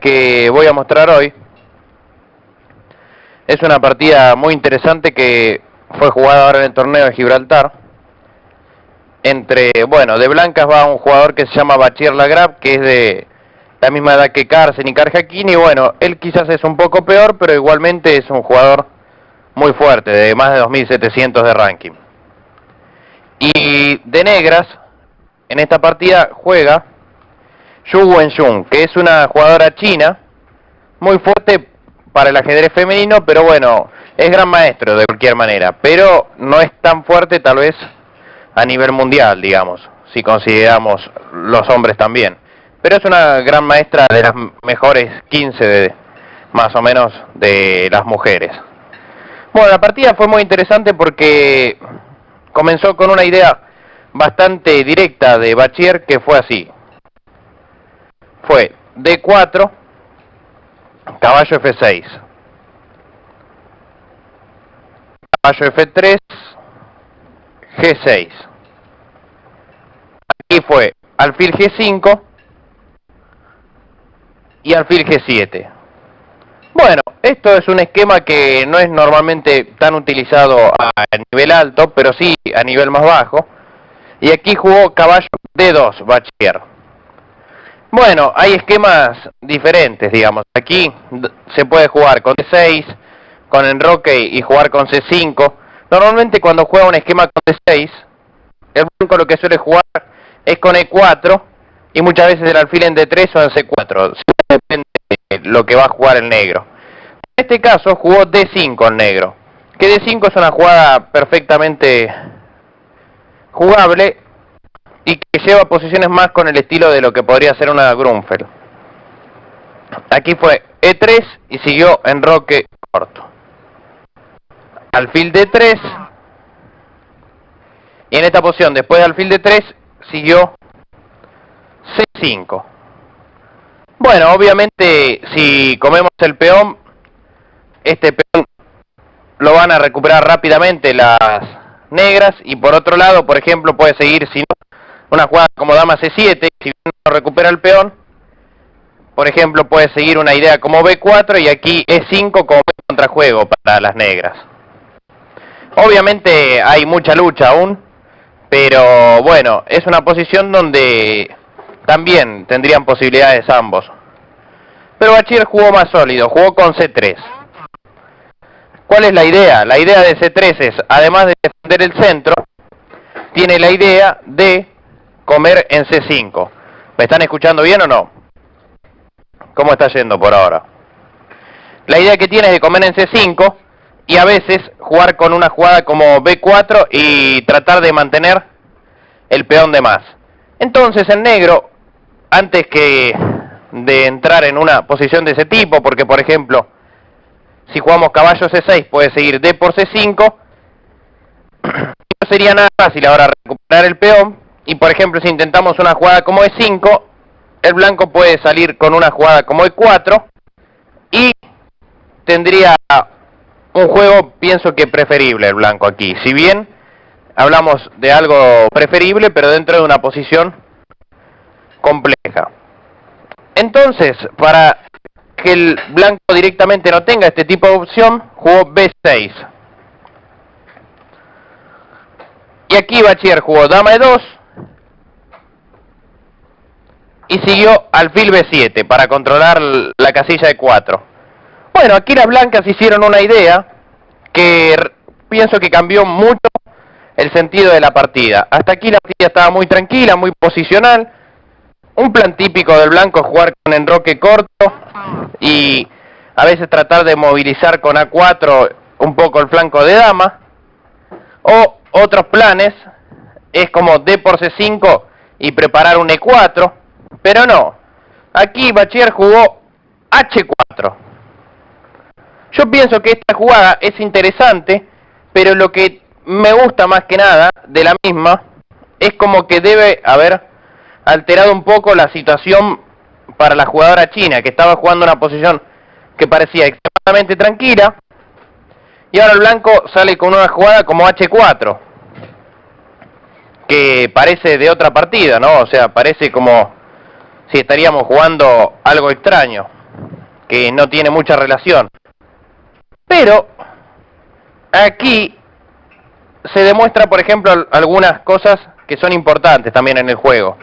que voy a mostrar hoy es una partida muy interesante que fue jugada ahora en el torneo de Gibraltar. De blancas va un jugador que se llama Bachir Lagrave, que es de la misma edad que Carlsen y Karjakin, y bueno, él quizás es un poco peor, pero igualmente es un jugador muy fuerte, de más de 2700 de ranking. Y de negras, en esta partida juega Xu Wenjun, que es una jugadora china, muy fuerte para el ajedrez femenino, pero bueno, es gran maestro de cualquier manera, pero no es tan fuerte tal vez a nivel mundial, digamos, si consideramos los hombres también. Pero es una gran maestra, de las mejores 15 más o menos de las mujeres. Bueno, la partida fue muy interesante porque comenzó con una idea bastante directa de Bachir, que fue así. Fue D4, caballo F6, caballo F3, G6. Aquí fue alfil G5 y alfil G7. Bueno, esto es un esquema que no es normalmente tan utilizado a nivel alto, pero sí a nivel más bajo. Y aquí jugó caballo D2, Bachir. Bueno, hay esquemas diferentes, digamos. Aquí se puede jugar con D6, con enroque y jugar con C5. Normalmente cuando juega un esquema con D6, el blanco lo que suele jugar es con E4 y muchas veces el alfil en D3 o en C4. Depende de lo que va a jugar el negro. En este caso jugó D5 el negro, que D5 es una jugada perfectamente jugable y que lleva posiciones más con el estilo de lo que podría ser una Grunfeld. Aquí fue E3 y siguió enroque corto. Alfil D3. Y en esta posición, después de alfil D3, siguió C5. Bueno, obviamente, si comemos el peón, este peón lo van a recuperar rápidamente las negras. Y por otro lado, por ejemplo, puede seguir si no, una jugada como dama C7. Si bien no recupera el peón, por ejemplo, puede seguir una idea como B4 y aquí E5 como contrajuego para las negras. Obviamente hay mucha lucha aún, pero bueno, es una posición donde también tendrían posibilidades ambos. Pero Bachir jugó más sólido, jugó con C3. ¿Cuál es la idea? La idea de C3 es, además de defender el centro, tiene la idea de comer en C5. ¿Me están escuchando bien o no? ¿Cómo está yendo por ahora? La idea que tiene es de comer en C5 y a veces jugar con una jugada como B4 y tratar de mantener el peón de más. Entonces el negro, antes que de entrar en una posición de ese tipo, porque por ejemplo, si jugamos caballo C6 puede seguir D por C5, no sería nada fácil ahora recuperar el peón, y por ejemplo si intentamos una jugada como E5, el blanco puede salir con una jugada como E4, y tendría un juego, pienso que preferible el blanco aquí, si bien hablamos de algo preferible, pero dentro de una posición compleja. Entonces, para que el blanco directamente no tenga este tipo de opción, jugó B6. Y aquí Bachir jugó dama E2 y siguió alfil B7 para controlar la casilla E4. Bueno, aquí las blancas hicieron una idea que pienso que cambió mucho el sentido de la partida. Hasta aquí la partida estaba muy tranquila, muy posicional. Un plan típico del blanco es jugar con enroque corto y a veces tratar de movilizar con A4 un poco el flanco de dama. O otros planes es como D por C5 y preparar un E4. Pero no, aquí Bachir jugó H4. Yo pienso que esta jugada es interesante, pero lo que me gusta más que nada de la misma es como que debe haber alterado un poco la situación para la jugadora china, que estaba jugando una posición que parecía extremadamente tranquila, y ahora el blanco sale con una jugada como H4, que parece de otra partida, ¿no? O sea, parece como si estaríamos jugando algo extraño. que no tiene mucha relación. Pero aquí se demuestra, por ejemplo, algunas cosas que son importantes también en el juego.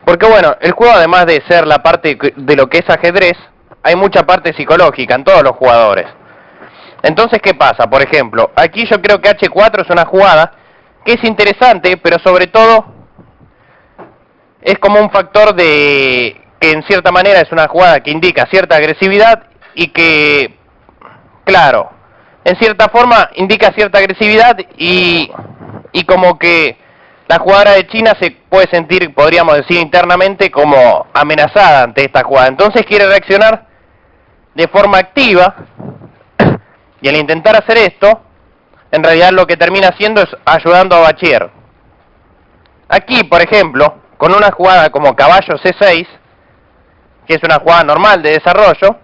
Porque bueno, el juego, además de ser la parte de lo que es ajedrez, hay mucha parte psicológica en todos los jugadores. Entonces, ¿qué pasa? Por ejemplo, aquí yo creo que H4 es una jugada que es interesante, pero sobre todo es como un factor de que en cierta manera es una jugada que indica cierta agresividad y que, claro, en cierta forma indica cierta agresividad y como que la jugadora de China se puede sentir, podríamos decir internamente, como amenazada ante esta jugada. Entonces quiere reaccionar de forma activa y al intentar hacer esto, en realidad lo que termina haciendo es ayudando a Bachier. Aquí, por ejemplo, con una jugada como caballo C6, que es una jugada normal de desarrollo,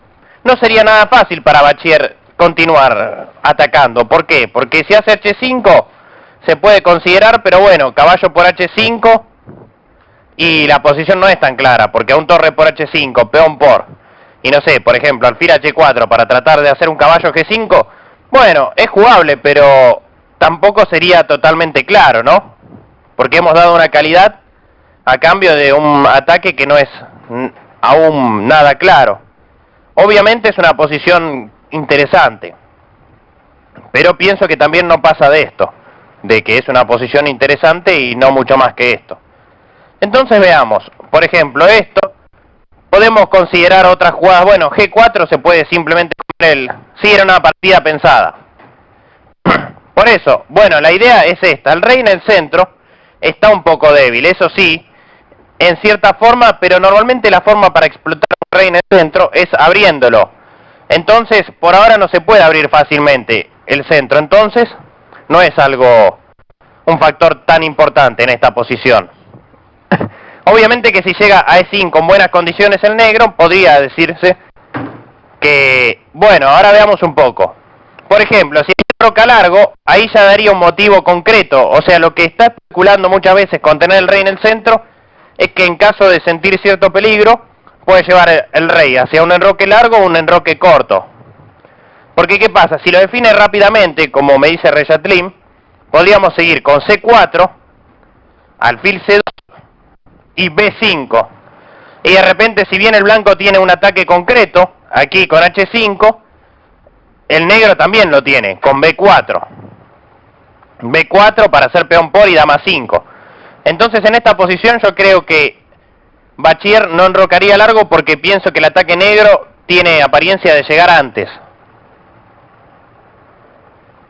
no sería nada fácil para Bachier continuar atacando. ¿Por qué? Porque si hace H5 se puede considerar, pero bueno, caballo por H5 y la posición no es tan clara, porque a un torre por H5, peón por, y no sé, por ejemplo, alfil H4 para tratar de hacer un caballo G5, bueno, es jugable, pero tampoco sería totalmente claro, ¿no? Porque hemos dado una calidad a cambio de un ataque que no es aún nada claro. Obviamente es una posición interesante, pero pienso que también no pasa de esto, de que es una posición interesante y no mucho más que esto. Entonces veamos, por ejemplo, esto, podemos considerar otras jugadas. Bueno, G4 se puede simplemente comer el... Sí, era una partida pensada. Por eso, bueno, la idea es esta, el rey en el centro está un poco débil, eso sí, en cierta forma, pero normalmente la forma para explotar un rey en el centro es abriéndolo. Entonces, por ahora no se puede abrir fácilmente el centro, entonces no es algo, un factor tan importante en esta posición. Obviamente que si llega a E5 con buenas condiciones el negro, podría decirse que, bueno, ahora veamos un poco. Por ejemplo, si roca largo, ahí ya daría un motivo concreto, o sea, lo que está especulando muchas veces con tener el rey en el centro, es que en caso de sentir cierto peligro, puede llevar el rey hacia un enroque largo o un enroque corto. Porque ¿qué pasa? Si lo define rápidamente, como me dice Reyatlim, podríamos seguir con C4, alfil C2 y B5. Y de repente, si bien el blanco tiene un ataque concreto, aquí con H5, el negro también lo tiene, con B4. B4 para hacer peón por y dama 5. Entonces en esta posición yo creo que Bachier no enrocaría largo porque pienso que el ataque negro tiene apariencia de llegar antes.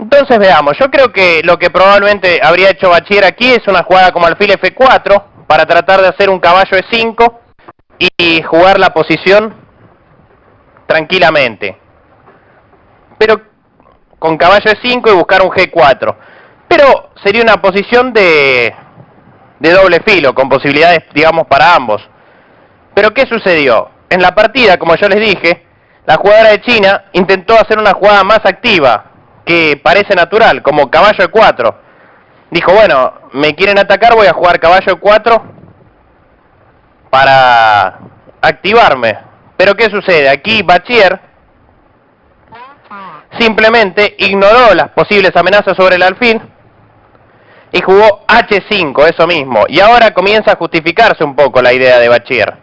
Entonces veamos, yo creo que lo que probablemente habría hecho Bachier aquí es una jugada como alfil F4 para tratar de hacer un caballo E5 y jugar la posición tranquilamente. Pero con caballo E5 y buscar un G4. Pero sería una posición de doble filo, con posibilidades, digamos, para ambos. Pero ¿qué sucedió? En la partida, como yo les dije, la jugadora de China intentó hacer una jugada más activa, que parece natural, como caballo E4. Dijo, bueno, me quieren atacar, voy a jugar caballo E4 para activarme. Pero ¿qué sucede? Aquí Bachier simplemente ignoró las posibles amenazas sobre el alfil y jugó H5, eso mismo. Y ahora comienza a justificarse un poco la idea de Bachier.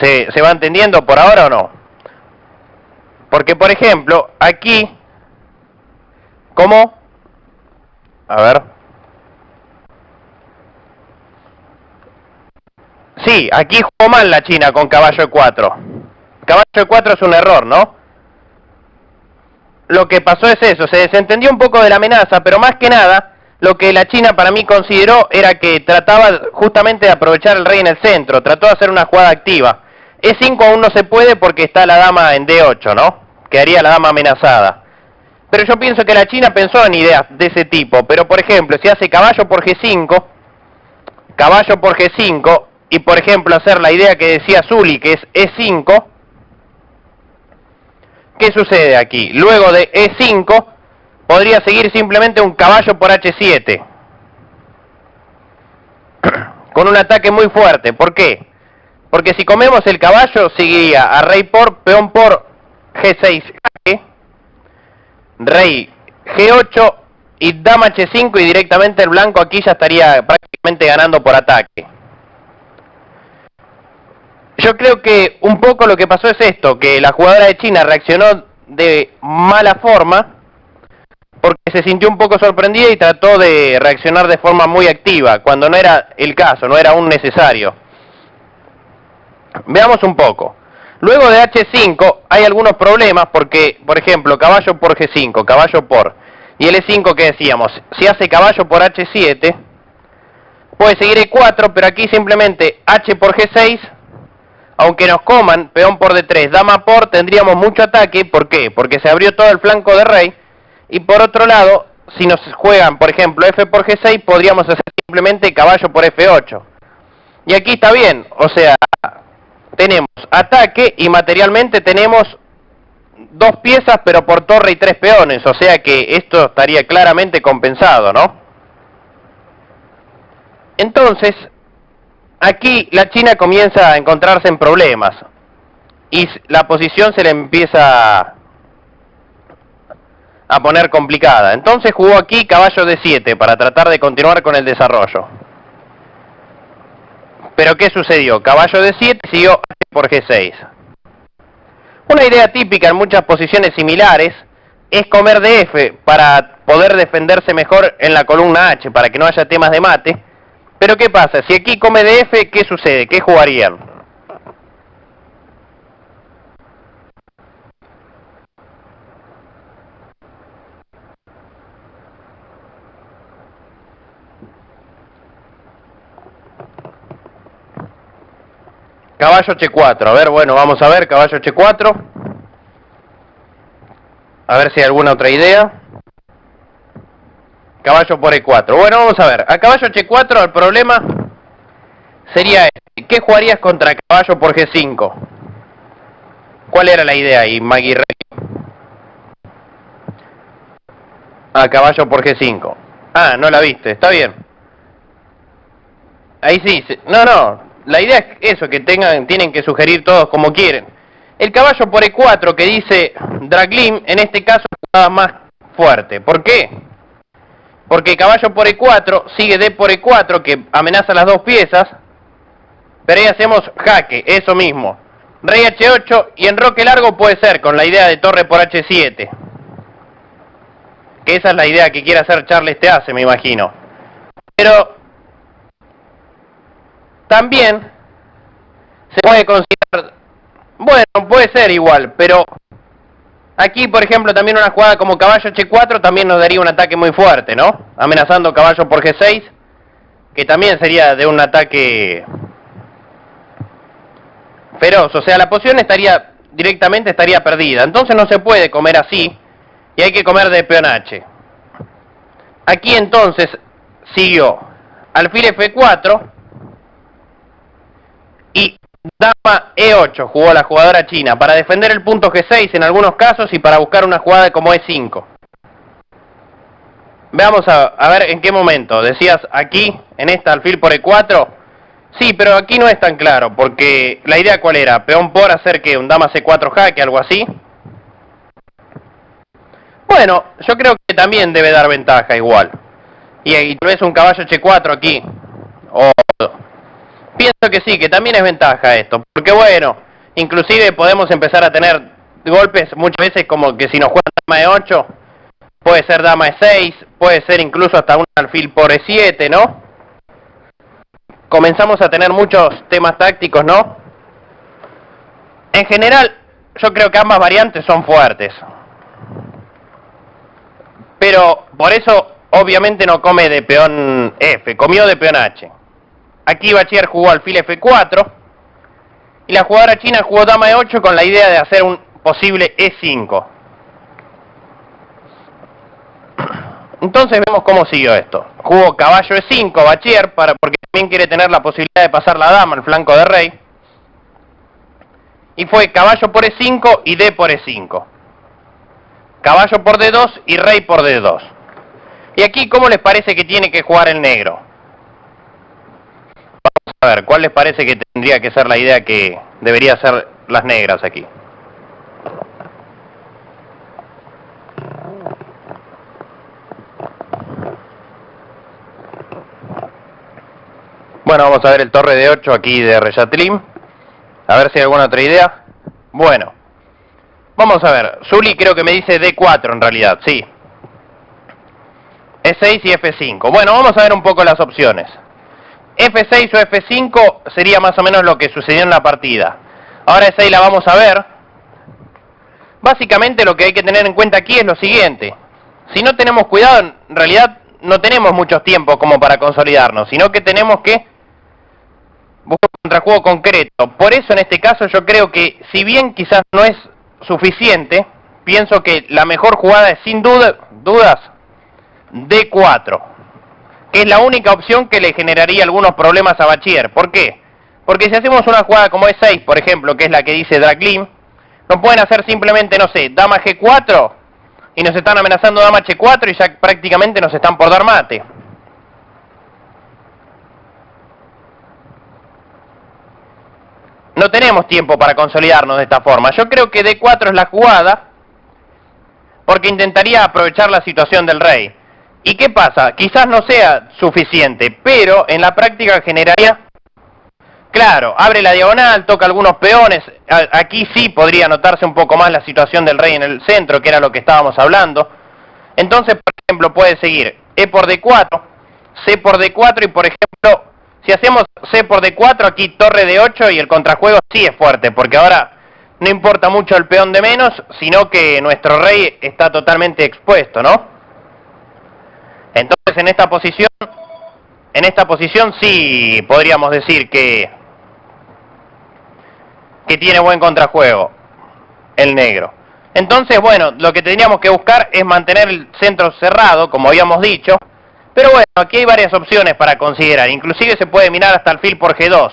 ¿Se va entendiendo por ahora o no? Porque, por ejemplo, aquí, ¿cómo? A ver. Sí, aquí jugó mal la China con caballo E4. Caballo E4 es un error, ¿no? Lo que pasó es eso, se desentendió un poco de la amenaza, pero más que nada, lo que la China para mí consideró era que trataba justamente de aprovechar el rey en el centro, trató de hacer una jugada activa. E5 aún no se puede porque está la dama en D8, ¿no? Quedaría la dama amenazada. Pero yo pienso que la China pensó en ideas de ese tipo, pero por ejemplo, si hace caballo por G5, y por ejemplo hacer la idea que decía Zully, que es E5, ¿qué sucede aquí? Luego de E5, podría seguir simplemente un caballo por H7. Con un ataque muy fuerte. ¿Por qué? Porque si comemos el caballo, seguiría a rey por, peón por G6 jaque, rey G8 y dama H5, y directamente el blanco aquí ya estaría prácticamente ganando por ataque. Yo creo que un poco lo que pasó es esto, que la jugadora de China reaccionó de mala forma, porque se sintió un poco sorprendida y trató de reaccionar de forma muy activa, cuando no era el caso, no era aún necesario. Veamos un poco. Luego de H5 hay algunos problemas porque, por ejemplo, caballo por G5, caballo por... Y el E5 que decíamos, si hace caballo por H7, puede seguir E4, pero aquí simplemente H por G6, aunque nos coman peón por D3, dama por, tendríamos mucho ataque. ¿Por qué? Porque se abrió todo el flanco de rey. Y por otro lado, si nos juegan, por ejemplo, F por G6, podríamos hacer simplemente caballo por F8. Y aquí está bien, o sea, tenemos ataque y materialmente tenemos dos piezas, pero por torre y tres peones, o sea que esto estaría claramente compensado, ¿no? Entonces, aquí la China comienza a encontrarse en problemas y la posición se le empieza a poner complicada. Entonces jugó aquí caballo D7 para tratar de continuar con el desarrollo. Pero ¿qué sucedió? Caballo D7 siguió H por G6. Una idea típica en muchas posiciones similares es comer DF para poder defenderse mejor en la columna H, para que no haya temas de mate. Pero ¿qué pasa? Si aquí come DF, ¿qué sucede? ¿Qué jugarían? Caballo H4, a ver, bueno, vamos a ver, caballo H4. A ver si hay alguna otra idea. Caballo por E4. Bueno, vamos a ver. A caballo H4 el problema sería este. ¿Qué jugarías contra caballo por G5? ¿Cuál era la idea ahí, Maggie Rey? Ah, caballo por G5. Ah, no la viste, está bien. Ahí sí, no, la idea es eso, que tienen que sugerir todos como quieren. El caballo por E4 que dice Draglim, en este caso es la jugada más fuerte. ¿Por qué? Porque caballo por E4 sigue D por E4 que amenaza las dos piezas, pero ahí hacemos jaque, eso mismo. Rey H8 y enroque largo puede ser con la idea de torre por H7. Que esa es la idea que quiere hacer Charles Teace, me imagino. Pero también se puede considerar, bueno, puede ser igual, pero aquí, por ejemplo, también una jugada como caballo H4 también nos daría un ataque muy fuerte, ¿no? Amenazando caballo por G6, que también sería de un ataque feroz. O sea, la posición directamente estaría perdida. Entonces no se puede comer así y hay que comer de peón H. Aquí entonces siguió alfil F4 y dama E8 jugó la jugadora china para defender el punto G6 en algunos casos y para buscar una jugada como E5. Veamos a ver en qué momento. Decías aquí, en esta alfil por E4. Sí, pero aquí no es tan claro, porque la idea ¿cuál era? Peón por hacer que un dama C4 jaque, algo así. Bueno, yo creo que también debe dar ventaja igual. Y tal vez un caballo H4 aquí. Pienso que sí, que también es ventaja esto. Porque bueno, inclusive podemos empezar a tener golpes muchas veces como que si nos juegan dama E8, puede ser dama E6, puede ser incluso hasta un alfil por E7, ¿no? Comenzamos a tener muchos temas tácticos, ¿no? En general, yo creo que ambas variantes son fuertes. Pero por eso, obviamente no come de peón F, comió de peón H. Aquí Bachier jugó alfil F4 y la jugadora china jugó dama E8 con la idea de hacer un posible E5. Entonces vemos cómo siguió esto. Jugó caballo E5 Bachier porque también quiere tener la posibilidad de pasar la dama al flanco de rey. Y fue caballo por E5 y D por E5. Caballo por D2 y rey por D2. Y aquí, ¿cómo les parece que tiene que jugar el negro? Vamos a ver, ¿cuál les parece que tendría que ser la idea que debería ser las negras aquí? Bueno, vamos a ver el torre de 8 aquí de Reyatlim. A ver si hay alguna otra idea. Bueno, vamos a ver. Zuli creo que me dice D4 en realidad, sí. E6 y F5. Bueno, vamos a ver un poco las opciones. F6 o F5 sería más o menos lo que sucedió en la partida. Ahora E6 la vamos a ver. Básicamente lo que hay que tener en cuenta aquí es lo siguiente. Si no tenemos cuidado, en realidad no tenemos mucho tiempo como para consolidarnos, sino que tenemos que buscar un contrajuego concreto. Por eso en este caso yo creo que, si bien quizás no es suficiente, pienso que la mejor jugada es sin dudas D4, que es la única opción que le generaría algunos problemas a Bachier. ¿Por qué? Porque si hacemos una jugada como E6, por ejemplo, que es la que dice Draglim, nos pueden hacer simplemente, no sé, dama G4, y nos están amenazando dama H4 y ya prácticamente nos están por dar mate. No tenemos tiempo para consolidarnos de esta forma. Yo creo que D4 es la jugada, porque intentaría aprovechar la situación del rey. ¿Y qué pasa? Quizás no sea suficiente, pero en la práctica generaría... Claro, abre la diagonal, toca algunos peones. Aquí sí podría notarse un poco más la situación del rey en el centro, que era lo que estábamos hablando. Entonces, por ejemplo, puede seguir E por D4, C por D4 y, por ejemplo, si hacemos C por D4, aquí torre D8 y el contrajuego sí es fuerte, porque ahora no importa mucho el peón de menos, sino que nuestro rey está totalmente expuesto, ¿no? Entonces, en esta posición sí podríamos decir que tiene buen contrajuego el negro. Entonces, bueno, lo que tendríamos que buscar es mantener el centro cerrado, como habíamos dicho. Pero bueno, aquí hay varias opciones para considerar. Inclusive se puede mirar hasta alfil por G2.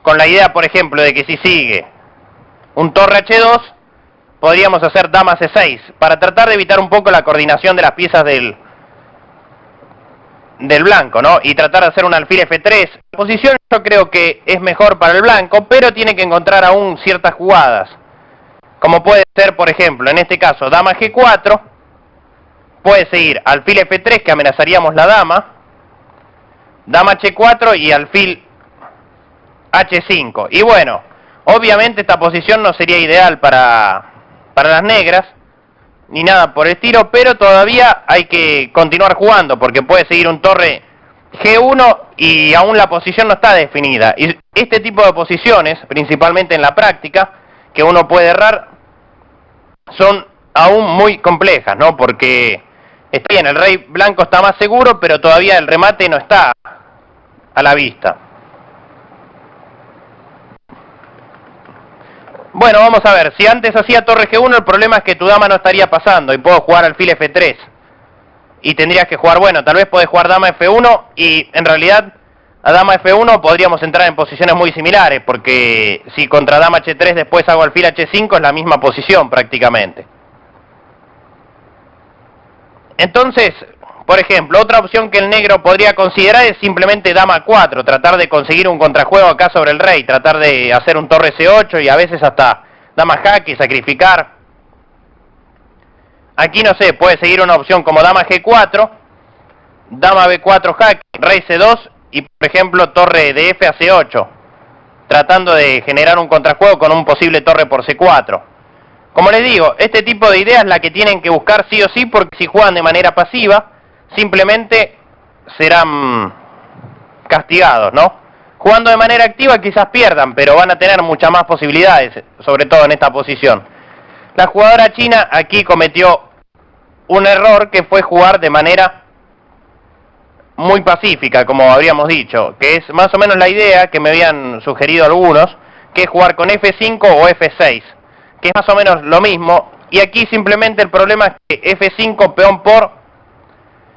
Con la idea, por ejemplo, de que si sigue un torre H2, podríamos hacer dama C6, para tratar de evitar un poco la coordinación de las piezas del blanco, ¿no? Y tratar de hacer un alfil F3. La posición yo creo que es mejor para el blanco, pero tiene que encontrar aún ciertas jugadas. Como puede ser, por ejemplo, en este caso, dama G4. Puede seguir alfil F3, que amenazaríamos la dama. Dama H4 y alfil H5. Y bueno, obviamente esta posición no sería ideal para las negras, ni nada por el estilo, pero todavía hay que continuar jugando, porque puede seguir un torre G1 y aún la posición no está definida. Y este tipo de posiciones, principalmente en la práctica, que uno puede errar, son aún muy complejas, ¿no? Porque está bien, el rey blanco está más seguro, pero todavía el remate no está a la vista. Bueno, vamos a ver, si antes hacía torre G1, el problema es que tu dama no estaría pasando y puedo jugar alfil F3. Y tendrías que jugar, bueno, tal vez podés jugar dama F1 y en realidad a dama F1 podríamos entrar en posiciones muy similares, porque si contra dama H3 después hago alfil H5 es la misma posición prácticamente. Entonces, por ejemplo, otra opción que el negro podría considerar es simplemente dama 4, tratar de conseguir un contrajuego acá sobre el rey, tratar de hacer un torre C8 y a veces hasta dama jaque, sacrificar. Aquí no sé, puede seguir una opción como dama G4, dama B4 jaque, rey C2 y por ejemplo torre de F a C8, tratando de generar un contrajuego con un posible torre por C4. Como les digo, este tipo de ideas es la que tienen que buscar sí o sí, porque si juegan de manera pasiva, simplemente serán castigados, ¿no? Jugando de manera activa quizás pierdan, pero van a tener muchas más posibilidades, sobre todo en esta posición. La jugadora china aquí cometió un error, que fue jugar de manera muy pacífica, como habríamos dicho, que es más o menos la idea que me habían sugerido algunos, que es jugar con F5 o F6, que es más o menos lo mismo, y aquí simplemente el problema es que F5 peón por,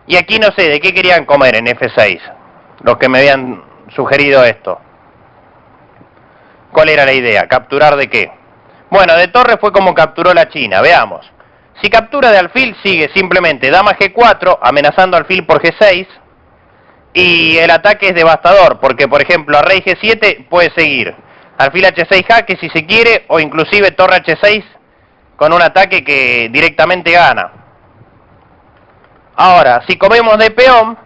y aquí no sé de qué querían comer en F6, los que me habían sugerido esto. ¿Cuál era la idea? ¿Capturar de qué? Bueno, de torre fue como capturó la China, veamos. Si captura de alfil, sigue simplemente dama G4, amenazando alfil por G6, y el ataque es devastador, porque por ejemplo a rey G7 puede seguir alfil H6 jaque si se quiere, o inclusive torre H6 con un ataque que directamente gana. Ahora, si comemos de peón,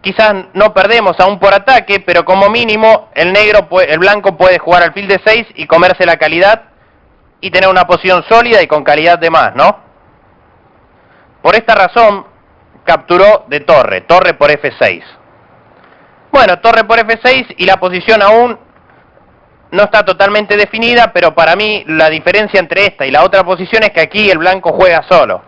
quizás no perdemos aún por ataque, pero como mínimo el blanco puede jugar alfil D6 y comerse la calidad y tener una posición sólida y con calidad de más, ¿no? Por esta razón capturó de torre por F6. Bueno, torre por F6 y la posición aún no está totalmente definida, pero para mí la diferencia entre esta y la otra posición es que aquí el blanco juega solo.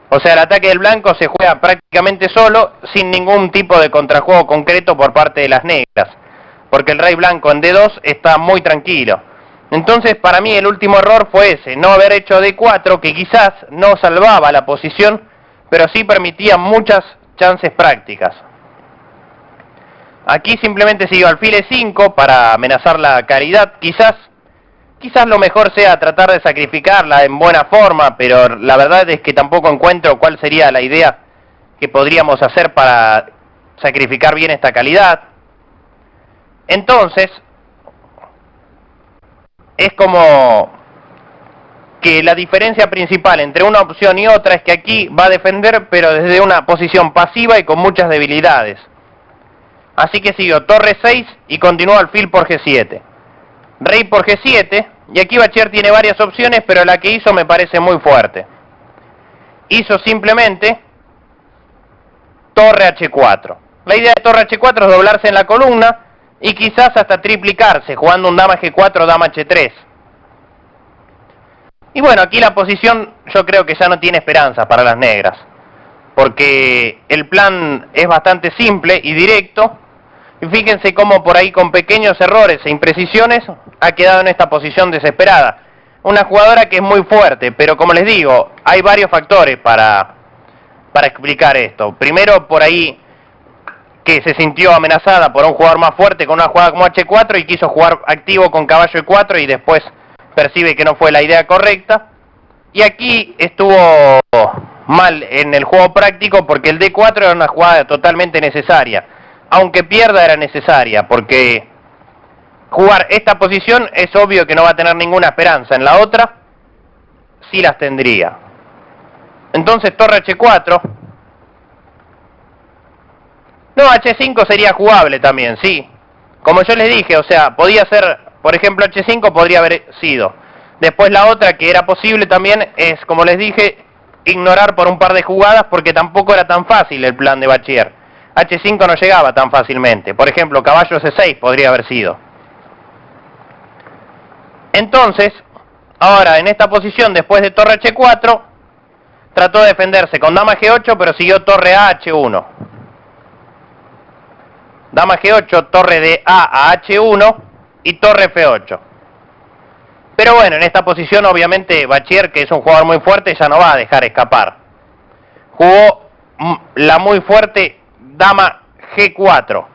O sea, el ataque del blanco se juega prácticamente solo, sin ningún tipo de contrajuego concreto por parte de las negras, porque el rey blanco en D2 está muy tranquilo. Entonces, para mí el último error fue ese, no haber hecho D4, que quizás no salvaba la posición, pero sí permitía muchas chances prácticas. Aquí simplemente siguió alfil E5 para amenazar la calidad. Quizás lo mejor sea tratar de sacrificarla en buena forma, pero la verdad es que tampoco encuentro cuál sería la idea que podríamos hacer para sacrificar bien esta calidad. Entonces, es como que la diferencia principal entre una opción y otra es que aquí va a defender, pero desde una posición pasiva y con muchas debilidades. Así que siguió torre 6 y continuó alfil por G7. Rey por G7, y aquí Bachier tiene varias opciones, pero la que hizo me parece muy fuerte. Hizo simplemente torre H4. La idea de torre H4 es doblarse en la columna y quizás hasta triplicarse, jugando un dama G4, dama H3. Y bueno, aquí la posición yo creo que ya no tiene esperanza para las negras, porque el plan es bastante simple y directo, y fíjense cómo por ahí con pequeños errores e imprecisiones ha quedado en esta posición desesperada. Una jugadora que es muy fuerte, pero como les digo, hay varios factores para explicar esto. Primero, por ahí que se sintió amenazada por un jugador más fuerte con una jugada como H4 y quiso jugar activo con caballo E4 y después percibe que no fue la idea correcta. Y aquí estuvo mal en el juego práctico porque el D4 era una jugada totalmente necesaria. Aunque pierda era necesaria, porque jugar esta posición es obvio que no va a tener ninguna esperanza. En la otra, sí las tendría. Entonces torre H4. No, H5 sería jugable también, sí. Como yo les dije, o sea, podía ser, por ejemplo, H5 podría haber sido. Después la otra que era posible también es, como les dije, ignorar por un par de jugadas porque tampoco era tan fácil el plan de Bachier. H5 no llegaba tan fácilmente. Por ejemplo, caballo C6 podría haber sido. Entonces, ahora en esta posición, después de torre H4, trató de defenderse con dama G8, pero siguió torre A, H1. Dama G8, torre de A a H1 y torre F8. Pero bueno, en esta posición obviamente Bachier, que es un jugador muy fuerte, ya no va a dejar escapar. Jugó la muy fuerte dama G4,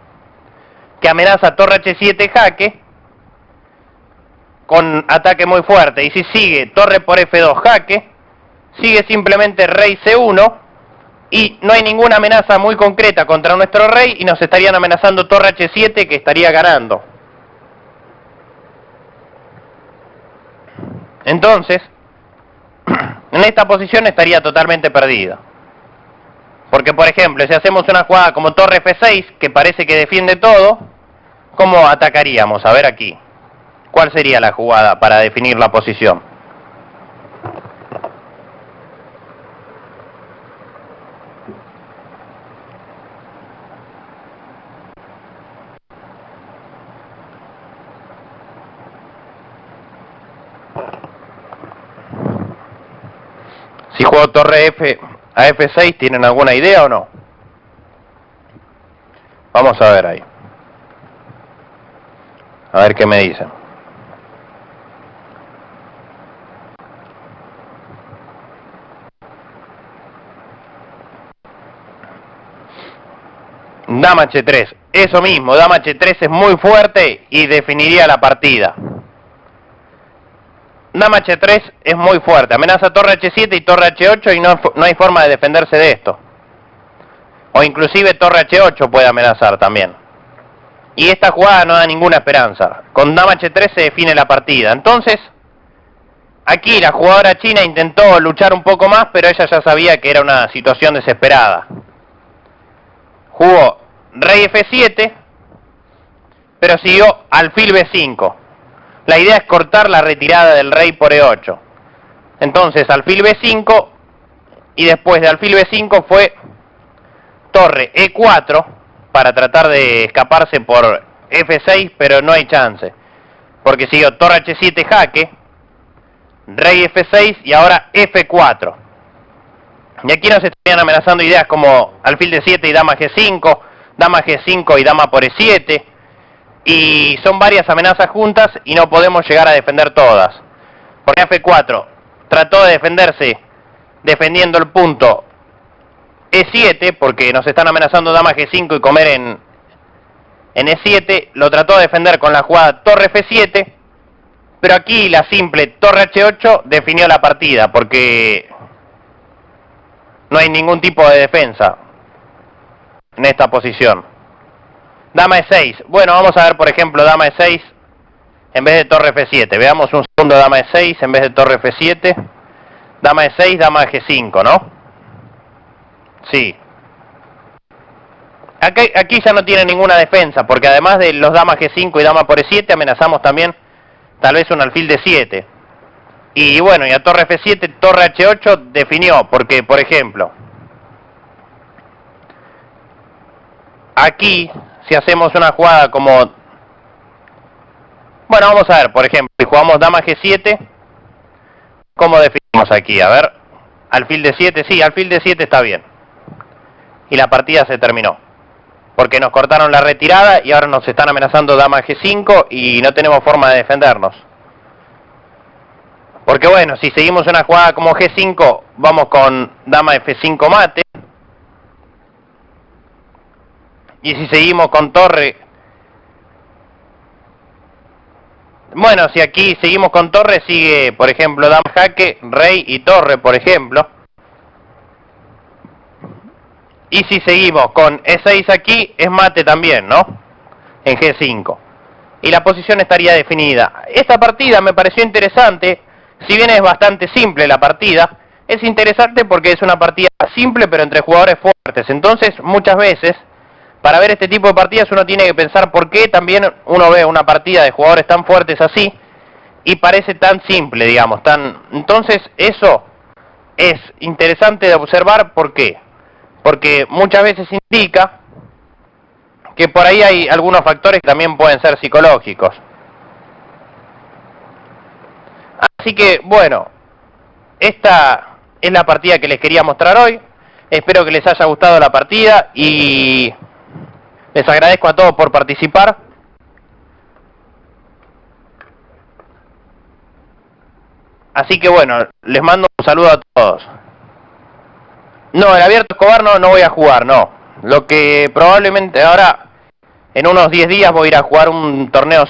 que amenaza torre H7 jaque, con ataque muy fuerte. Y si sigue torre por F2 jaque, sigue simplemente rey C1, y no hay ninguna amenaza muy concreta contra nuestro rey, y nos estarían amenazando torre H7, que estaría ganando. Entonces, en esta posición estaría totalmente perdida. Porque, por ejemplo, si hacemos una jugada como torre F6, que parece que defiende todo, ¿cómo atacaríamos? A ver aquí. ¿Cuál sería la jugada para definir la posición? Si juego torre F a F6, ¿tienen alguna idea o no? Vamos a ver ahí. A ver qué me dicen. Dama H3. Eso mismo, dama H3 es muy fuerte y definiría la partida. Dama H3 es muy fuerte, amenaza torre H7 y torre H8 y no hay forma de defenderse de esto. O inclusive torre H8 puede amenazar también. Y esta jugada no da ninguna esperanza. Con dama H3 se define la partida. Entonces, aquí la jugadora china intentó luchar un poco más, pero ella ya sabía que era una situación desesperada. Jugó rey F7, pero siguió alfil B5. La idea es cortar la retirada del rey por E8. Entonces, alfil B5, y después de alfil B5 fue torre E4, para tratar de escaparse por F6, pero no hay chance. Porque siguió torre H7 jaque, rey F6 y ahora F4. Y aquí nos estarían amenazando ideas como alfil D7 y dama G5, dama G5 y dama por E7. Y son varias amenazas juntas y no podemos llegar a defender todas. Porque F4 trató de defenderse defendiendo el punto E7, porque nos están amenazando dama G5 y comer en E7. Lo trató de defender con la jugada torre F7, pero aquí la simple torre H8 definió la partida, porque no hay ningún tipo de defensa en esta posición. Dama E6. Bueno, vamos a ver, por ejemplo, dama E6 en vez de torre F7. Veamos un segundo dama E6 en vez de torre F7. Dama E6, dama G5, ¿no? Sí. Aquí ya no tiene ninguna defensa, porque además de los damas G5 y dama por E7, amenazamos también tal vez un alfil D7. Y bueno, y a torre F7, torre H8 definió, porque, por ejemplo, aquí, si hacemos una jugada como... Bueno, vamos a ver, por ejemplo, si jugamos dama G7, ¿cómo definimos aquí? A ver, alfil D7, sí, alfil D7 está bien. Y la partida se terminó, porque nos cortaron la retirada y ahora nos están amenazando dama G5 y no tenemos forma de defendernos. Porque bueno, si seguimos una jugada como G5, vamos con dama F5 mate. Y si seguimos con torre... Bueno, si aquí seguimos con torre, sigue, por ejemplo, dama jaque, rey y torre, por ejemplo. Y si seguimos con E6 aquí, es mate también, ¿no? En G5. Y la posición estaría definida. Esta partida me pareció interesante, si bien es bastante simple la partida, es interesante porque es una partida simple pero entre jugadores fuertes. Entonces, muchas veces, para ver este tipo de partidas uno tiene que pensar por qué también uno ve una partida de jugadores tan fuertes así y parece tan simple, digamos. Entonces, eso es interesante de observar. ¿Por qué? Porque muchas veces indica que por ahí hay algunos factores que también pueden ser psicológicos. Así que, bueno, esta es la partida que les quería mostrar hoy. Espero que les haya gustado la partida y les agradezco a todos por participar. Así que bueno, les mando un saludo a todos. No, el abierto Escobar no voy a jugar, no. Lo que probablemente ahora, en unos 10 días voy a ir a jugar un torneo